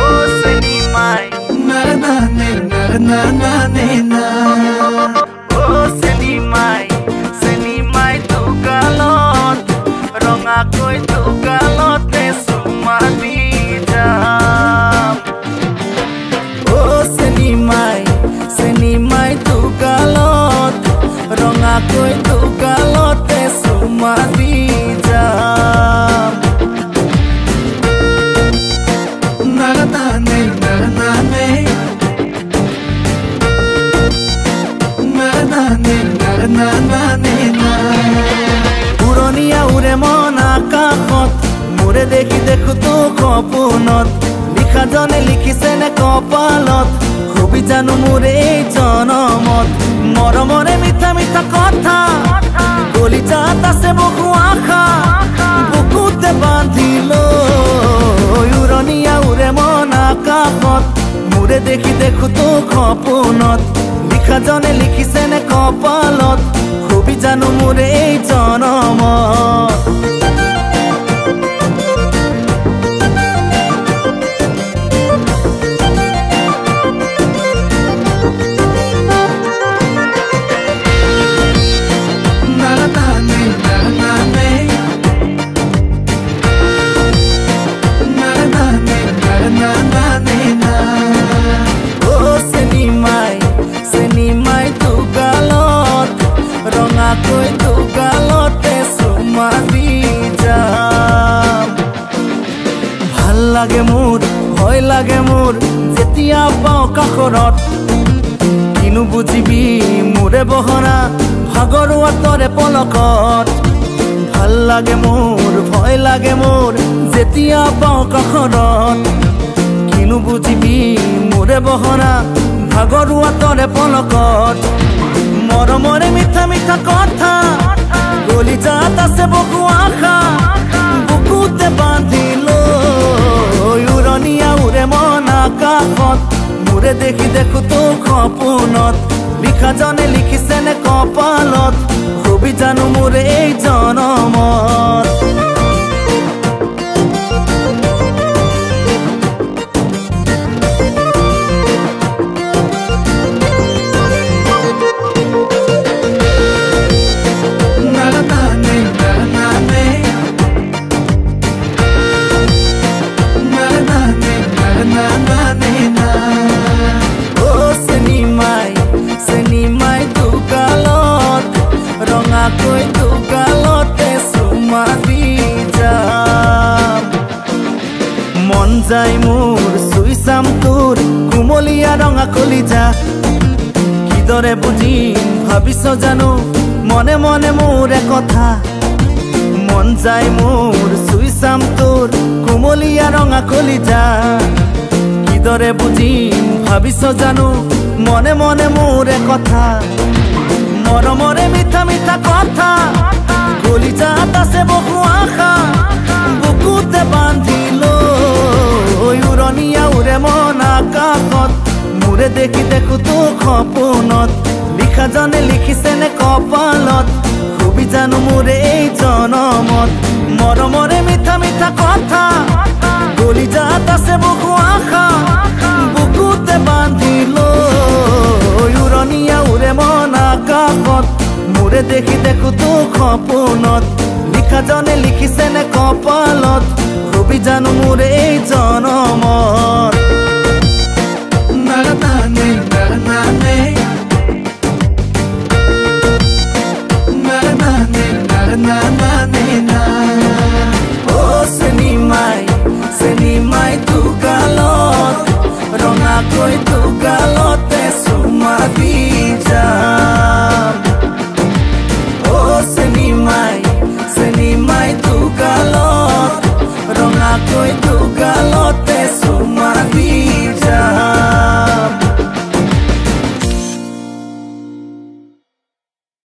O senimai Naranane naranane na O senimai tugalot Ronga koi tugalot te sumati jam O senimai tugalot Ronga koi tugalot te sumati jam Naranane naranane Naranane naranane na পুরনিয়া উরে মন আকাশত মোরে দেখি দেখো তো সপোনত লিখা জনে লিখিছে নে কপালত খুবই জানো মোরে এই জনমত মরমরে মিঠা মিঠা কথা কলিজাত আছে বহু আশা বুকুতে বাঁধিল উৰণীয়া উৰে মন আকাশত মোরে দেখি দেখো তো সপোনত লিখা জনে লিখিছে নে কপালত খুবই জানো মোরে এই জনমত Naranane naranane Naranane naranane na O senimai tugalot Ronga koi tugalot te sumati jam ভাল লাগে মোর ভয় লাগে মোর যেতিয়া পাও কাষৰত কিনো বুজিবি মোৰে বহৰা ভাগৰুৱা তৰে পলকত ভাল লাগে মোৰ ভয় লাগে মোৰ যেতিয়া পাও কাষৰত কিনো বুজিবি মোৰে বহৰা ভাগৰুৱা তৰে পলকত মৰমৰে মিঠা মিঠা কথা কলিজাত আছে বহু আশা বুকুতে বাঁধিল উৰণীয়া উৰে মন আকাশত মোৰে দেখি দেখো তো সপোনত লিখা জনে লিখিছে নে কপালত খুবই জানো মোৰে এই জনমত Naranane naranane Naranane naranane na O senimai tugalot Ronga koi tugalot te sumati jam মন যায় মোর চুই চাম তোৰ কুমলীয়া ৰঙা কলিজা কিদৰে বুজিম ভাবিছ জানো মনে মনে মোৰে কথা মন যায় মোৰ চুই চাম তোৰ কুমলীয়া ৰঙা কলিজা কিদৰে বুজিম ভাবিছ জানো মনে মনে মোৰে কথা মৰমৰে মিঠা মিঠা কথা কলিজাত আছে বহু আশা বুকুতে বান্ধিল উৰণীয়া উৰে মন আকাশত মোৰে দেখি দেখো তো সপোনত লিখা জনে লিখিছে নে কপালত খুবই জানো মোৰে এই জনমত মৰমৰে মিঠা মিঠা কথা কলিজাত আছে বহু আশা বুকুতে বান্ধিল উৰণীয়া উৰে মন আকাশত মোৰে দেখি দেখো তো সপোনত লিখা জনে লিখিছে নে কপালত খুবই জানো মোৰে এই জনমত Naranane naranane Naranane naranane na O senimai tugalot Ronga koi